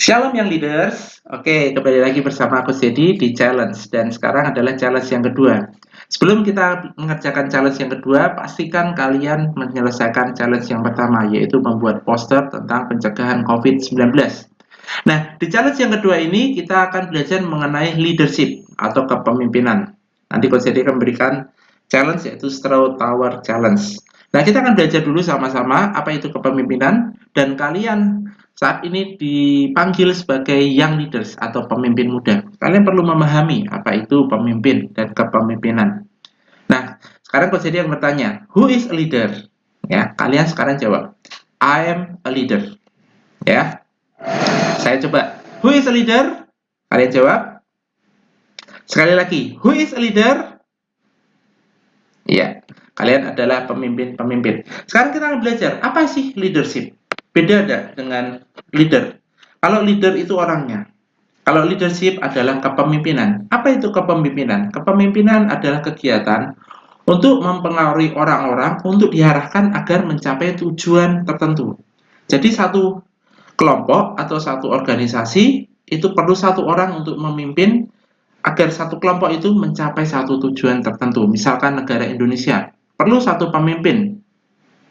Shalom yang leaders. Oke, kembali lagi bersama aku Sedi di challenge dan sekarang adalah challenge yang kedua. Sebelum kita mengerjakan challenge yang kedua, pastikan kalian menyelesaikan challenge yang pertama, yaitu membuat poster tentang pencegahan COVID-19. Nah, di challenge yang kedua ini kita akan belajar mengenai leadership atau kepemimpinan. Nanti Coach Sedi akan memberikan challenge yaitu Straw Tower Challenge. Nah, kita akan belajar dulu sama-sama apa itu kepemimpinan dan kalian saat ini dipanggil sebagai young leaders atau pemimpin muda. Kalian perlu memahami apa itu pemimpin dan kepemimpinan. Nah, sekarang Coach Sedi yang bertanya, who is a leader? Ya, kalian sekarang jawab, I am a leader. Ya, saya coba, who is a leader? Kalian jawab. Sekali lagi, who is a leader? Iya, kalian adalah pemimpin-pemimpin. Sekarang kita akan belajar, apa sih leadership? Beda ada dengan leader. Kalau leader itu orangnya. Kalau leadership adalah kepemimpinan. Apa itu kepemimpinan? Kepemimpinan adalah kegiatan untuk mempengaruhi orang-orang untuk diarahkan agar mencapai tujuan tertentu. Jadi satu kelompok atau satu organisasi itu perlu satu orang untuk memimpin agar satu kelompok itu mencapai satu tujuan tertentu. Misalkan negara Indonesia perlu satu pemimpin,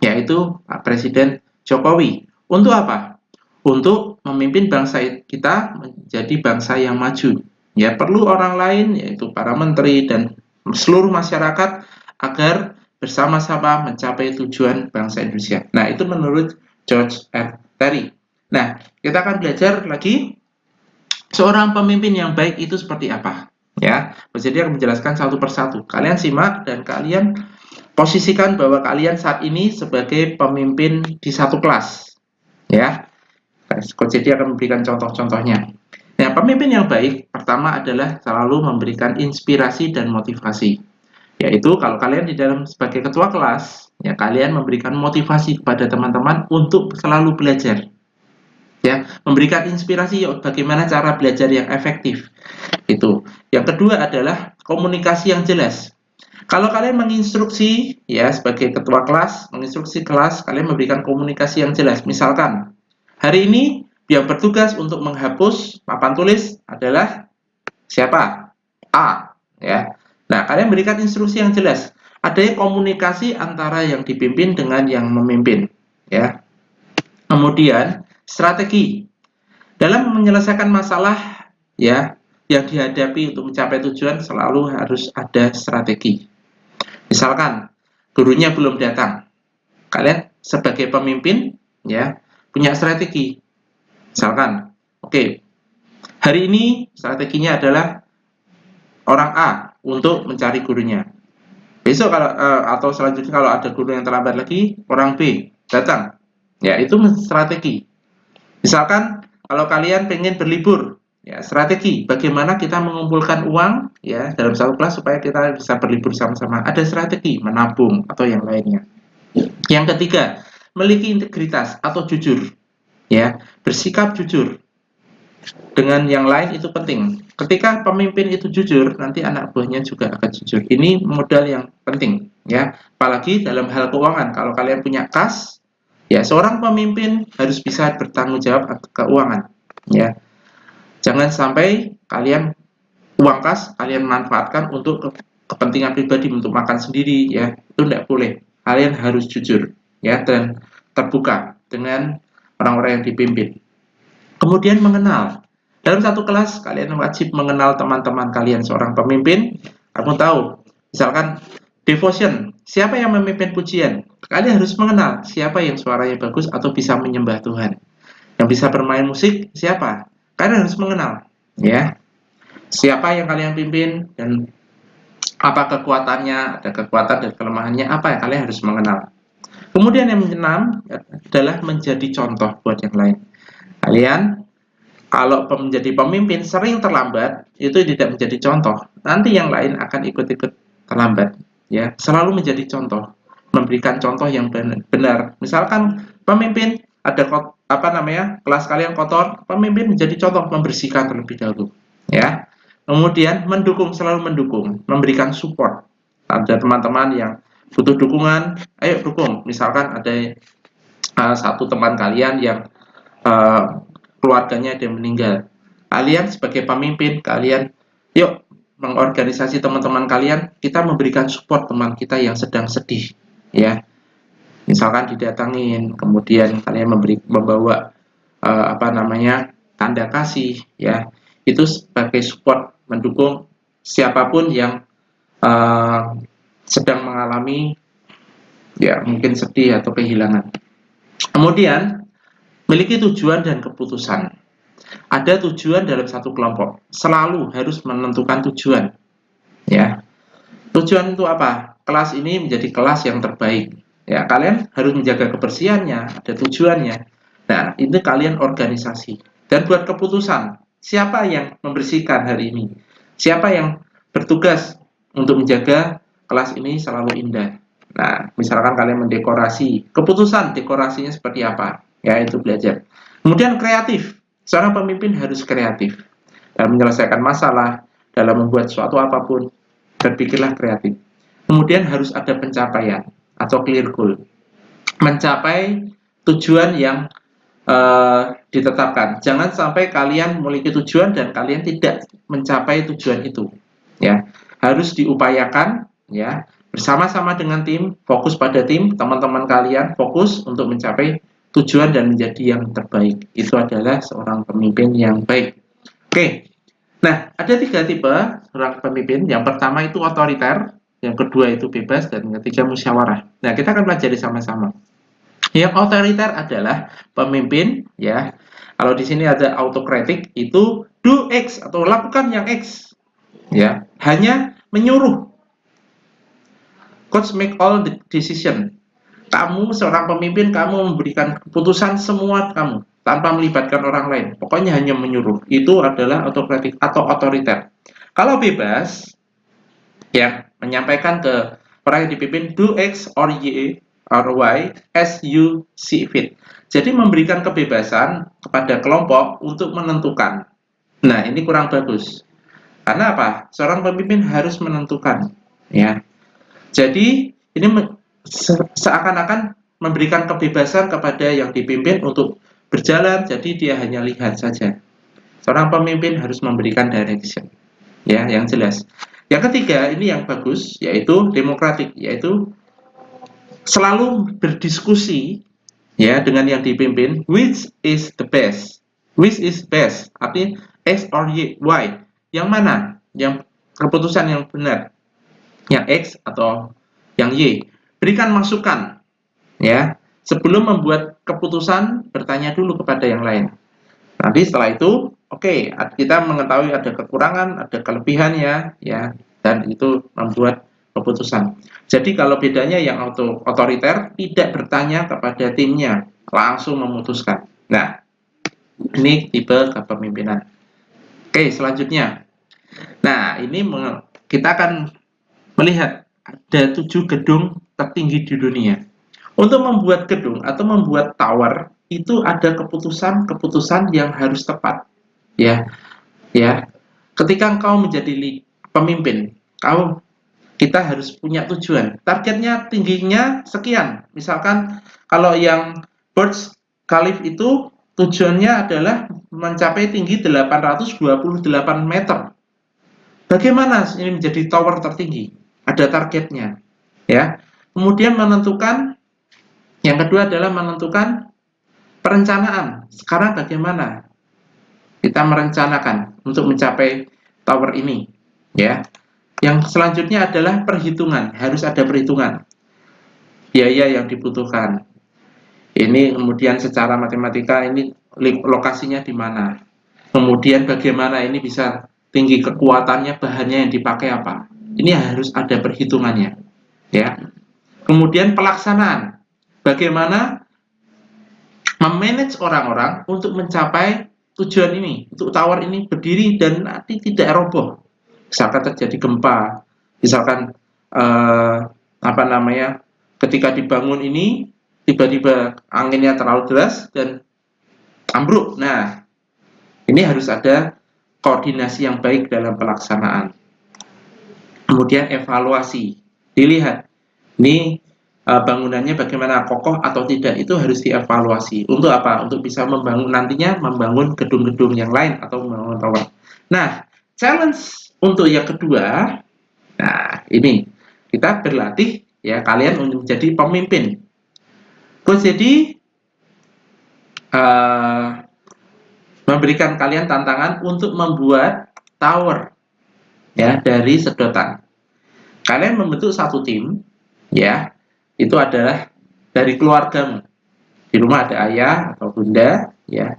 yaitu Pak Presiden Jokowi. Untuk apa? Untuk memimpin bangsa kita menjadi bangsa yang maju. Ya, perlu orang lain yaitu para menteri dan seluruh masyarakat agar bersama-sama mencapai tujuan bangsa Indonesia. Nah, itu menurut George R. Terry. Nah, kita akan belajar lagi seorang pemimpin yang baik itu seperti apa. Ya, jadi akan menjelaskan satu persatu. Kalian simak dan kalian posisikan bahwa kalian saat ini sebagai pemimpin di satu kelas. Ya, Coach Jadi akan memberikan contoh-contohnya. Nah, pemimpin yang baik pertama adalah selalu memberikan inspirasi dan motivasi. Yaitu kalau kalian di dalam sebagai ketua kelas, ya kalian memberikan motivasi kepada teman-teman untuk selalu belajar. Ya, memberikan inspirasi bagaimana cara belajar yang efektif. Itu. Yang kedua adalah komunikasi yang jelas. Kalau kalian menginstruksi ya sebagai ketua kelas, menginstruksi kelas, kalian memberikan komunikasi yang jelas. Misalkan hari ini yang bertugas untuk menghapus papan tulis adalah siapa? A, ya. Nah, kalian berikan instruksi yang jelas. Ada komunikasi antara yang dipimpin dengan yang memimpin, ya. Kemudian strategi dalam menyelesaikan masalah ya yang dihadapi untuk mencapai tujuan selalu harus ada strategi. Misalkan gurunya belum datang, kalian sebagai pemimpin ya punya strategi. Misalkan, oke, hari ini strateginya adalah orang A untuk mencari gurunya. Besok kalau atau selanjutnya kalau ada guru yang terlambat lagi, orang B datang. Ya, itu strategi. Misalkan kalau kalian pengen berlibur, ya strategi bagaimana kita mengumpulkan uang ya dalam satu kelas supaya kita bisa berlibur sama-sama. Ada strategi menabung atau yang lainnya. Yang ketiga, memiliki integritas atau jujur. Ya, bersikap jujur. Dengan yang lain itu penting. Ketika pemimpin itu jujur, nanti anak buahnya juga akan jujur. Ini modal yang penting, ya. Apalagi dalam hal keuangan. Kalau kalian punya kas, ya seorang pemimpin harus bisa bertanggung jawab atas keuangan, ya. Jangan sampai kalian uang kas kalian manfaatkan untuk kepentingan pribadi untuk makan sendiri, ya. Itu tidak boleh. Kalian harus jujur, ya, dan terbuka dengan orang-orang yang dipimpin. Kemudian mengenal. Dalam satu kelas, kalian wajib mengenal teman-teman kalian. Seorang pemimpin, kamu tahu, misalkan devotion, siapa yang memimpin pujian? Kalian harus mengenal siapa yang suaranya bagus atau bisa menyembah Tuhan. Yang bisa bermain musik, siapa? Kalian harus mengenal, ya. Siapa yang kalian pimpin dan apa kekuatannya, ada kekuatan dan kelemahannya, apa yang kalian harus mengenal. Kemudian yang keenam adalah menjadi contoh buat yang lain. Kalian kalau menjadi pemimpin sering terlambat, itu tidak menjadi contoh. Nanti yang lain akan ikut-ikut terlambat. Ya, selalu menjadi contoh, memberikan contoh yang benar. Misalkan pemimpin ada kelas kalian kotor, pemimpin menjadi contoh membersihkan terlebih dahulu. Ya, kemudian mendukung, selalu mendukung, memberikan support. Ada teman-teman yang butuh dukungan, ayo dukung. Misalkan ada satu teman kalian yang keluarganya ada yang meninggal. Kalian sebagai pemimpin, kalian yuk mengorganisasi teman-teman kalian, kita memberikan support teman kita yang sedang sedih, ya. Misalkan didatangin, kemudian kalian membawa tanda kasih, ya. Itu sebagai support, mendukung siapapun yang sedang mengalami ya mungkin sedih atau kehilangan. Kemudian miliki tujuan dan keputusan. Ada tujuan dalam satu kelompok, selalu harus menentukan tujuan, ya. Tujuan itu apa? Kelas ini menjadi kelas yang terbaik, ya. Kalian harus menjaga kebersihannya, ada tujuannya. Nah, itu kalian organisasi. Dan buat keputusan, siapa yang membersihkan hari ini, siapa yang bertugas untuk menjaga kelas ini selalu indah. Nah, misalkan kalian mendekorasi, keputusan dekorasinya seperti apa, ya itu belajar. Kemudian kreatif, seorang pemimpin harus kreatif dalam menyelesaikan masalah, dalam membuat suatu apapun, berpikirlah kreatif. Kemudian harus ada pencapaian atau clear goal, mencapai tujuan yang ditetapkan. Jangan sampai kalian memiliki tujuan dan kalian tidak mencapai tujuan itu, ya. Harus diupayakan, ya, bersama-sama dengan tim, fokus pada tim, teman-teman kalian fokus untuk mencapai tujuan dan menjadi yang terbaik. Itu adalah seorang pemimpin yang baik. Oke. Nah, ada 3 tipe seorang pemimpin. Yang pertama itu otoriter, yang kedua itu bebas, dan yang ketiga musyawarah. Nah, kita akan pelajari sama-sama. Yang otoriter adalah pemimpin, ya. Kalau di sini ada autokratik, itu do X atau lakukan yang X, ya. Hanya menyuruh. Coach make all the decision. Kamu seorang pemimpin, kamu memberikan keputusan semua kamu tanpa melibatkan orang lain. Pokoknya hanya menyuruh. Itu adalah autokratik atau otoriter. Kalau bebas, ya, menyampaikan ke orang yang dipimpin do X or Y or Y as you see fit. Jadi memberikan kebebasan kepada kelompok untuk menentukan. Nah, ini kurang bagus. Karena apa? Seorang pemimpin harus menentukan, ya. Jadi ini seakan-akan memberikan kebebasan kepada yang dipimpin untuk berjalan, jadi dia hanya lihat saja. Seorang pemimpin harus memberikan direction, ya, yang jelas. Yang ketiga, ini yang bagus, yaitu demokratik, yaitu selalu berdiskusi, ya, dengan yang dipimpin, which is the best, artinya X or Y, yang mana, yang keputusan yang benar, yang X atau yang Y. Berikan masukan, ya. Sebelum membuat keputusan, bertanya dulu kepada yang lain. Nanti setelah itu, oke, kita mengetahui ada kekurangan, ada kelebihannya, ya, dan itu membuat keputusan. Jadi kalau bedanya yang otoriter tidak bertanya kepada timnya, langsung memutuskan. Nah, ini tipe kepemimpinan. Oke, selanjutnya. Nah, ini kita akan melihat ada 7 gedung tertinggi di dunia. Untuk membuat gedung atau membuat tower itu ada keputusan-keputusan yang harus tepat, ya, ya. Ketika engkau menjadi pemimpin, kita harus punya tujuan. Targetnya tingginya sekian. Misalkan kalau yang Burj Khalifa itu tujuannya adalah mencapai tinggi 828 meter. Bagaimana ini menjadi tower tertinggi? Ada targetnya, ya. Kemudian menentukan, yang kedua adalah menentukan perencanaan. Sekarang bagaimana kita merencanakan untuk mencapai tower ini, ya. Yang selanjutnya adalah perhitungan, harus ada perhitungan biaya yang dibutuhkan. Ini kemudian secara matematika ini lokasinya di mana. Kemudian bagaimana ini bisa tinggi kekuatannya, bahannya yang dipakai apa. Ini harus ada perhitungannya, ya. Kemudian pelaksanaan, bagaimana memanage orang-orang untuk mencapai tujuan ini, untuk tower ini berdiri dan nanti tidak roboh. Misalkan terjadi gempa, misalkan ketika dibangun ini tiba-tiba anginnya terlalu deras dan ambruk. Nah, ini harus ada koordinasi yang baik dalam pelaksanaan. Kemudian evaluasi, dilihat ini bangunannya bagaimana, kokoh atau tidak, itu harus dievaluasi. Untuk apa? Untuk bisa membangun gedung-gedung yang lain atau membangun tower. Nah, challenge untuk yang kedua, nah ini kita berlatih ya kalian untuk menjadi pemimpin. Coach jadi memberikan kalian tantangan untuk membuat tower ya dari sedotan. Kalian membentuk satu tim ya, itu adalah dari keluargamu. Di rumah ada ayah atau bunda ya,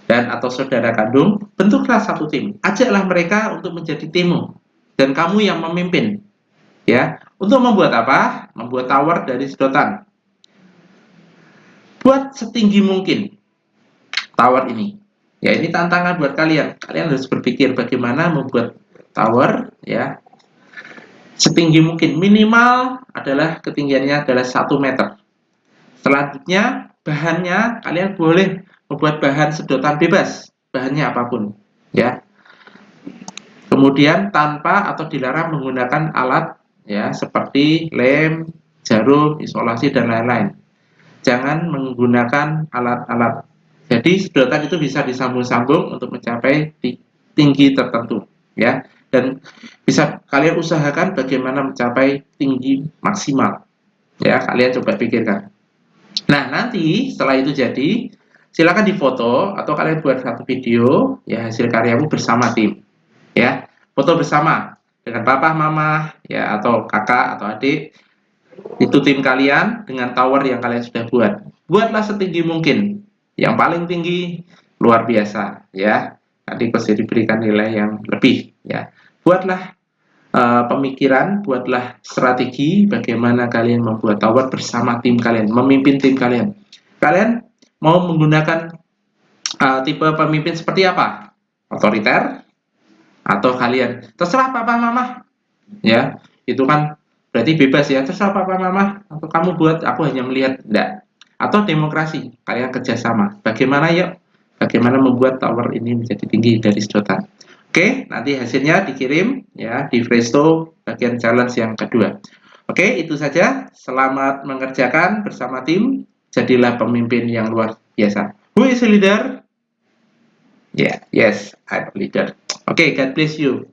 dan atau saudara kandung, bentuklah satu tim. Ajaklah mereka untuk menjadi timmu dan kamu yang memimpin ya. Untuk membuat apa? Membuat tower dari sedotan. Buat setinggi mungkin tower ini. Ya, ini tantangan buat kalian. Kalian harus berpikir bagaimana membuat tower ya setinggi mungkin. Minimal adalah ketinggiannya adalah 1 meter. Selanjutnya bahannya kalian boleh membuat bahan sedotan bebas, bahannya apapun ya. Kemudian tanpa atau dilarang menggunakan alat ya seperti lem, jarum, isolasi dan lain-lain. Jangan menggunakan alat-alat. Jadi sedotan itu bisa disambung-sambung untuk mencapai tinggi tertentu ya. Dan bisa kalian usahakan bagaimana mencapai tinggi maksimal. Ya, kalian coba pikirkan. Nah, nanti setelah itu jadi, silakan difoto atau kalian buat satu video ya hasil karyamu bersama tim. Ya, foto bersama dengan papa, mama, ya atau kakak atau adik. Itu tim kalian dengan tower yang kalian sudah buat. Buatlah setinggi mungkin. Yang paling tinggi luar biasa ya. Nanti pasti diberikan nilai yang lebih ya. Buatlah pemikiran, buatlah strategi bagaimana kalian membuat tower bersama tim kalian, memimpin tim kalian. Kalian mau menggunakan tipe pemimpin seperti apa? Otoriter atau kalian terserah papa mama ya, itu kan berarti bebas ya, terserah papa mama atau kamu buat, aku hanya melihat, enggak. Atau demokrasi, kalian kerjasama, bagaimana yuk, bagaimana membuat tower ini menjadi tinggi dari sedotan. Oke, nanti hasilnya dikirim ya di Presto bagian challenge yang kedua. Oke, itu saja. Selamat mengerjakan bersama tim, jadilah pemimpin yang luar biasa. Who is a leader? Yeah, yes, I'm a leader. Okay, God bless you.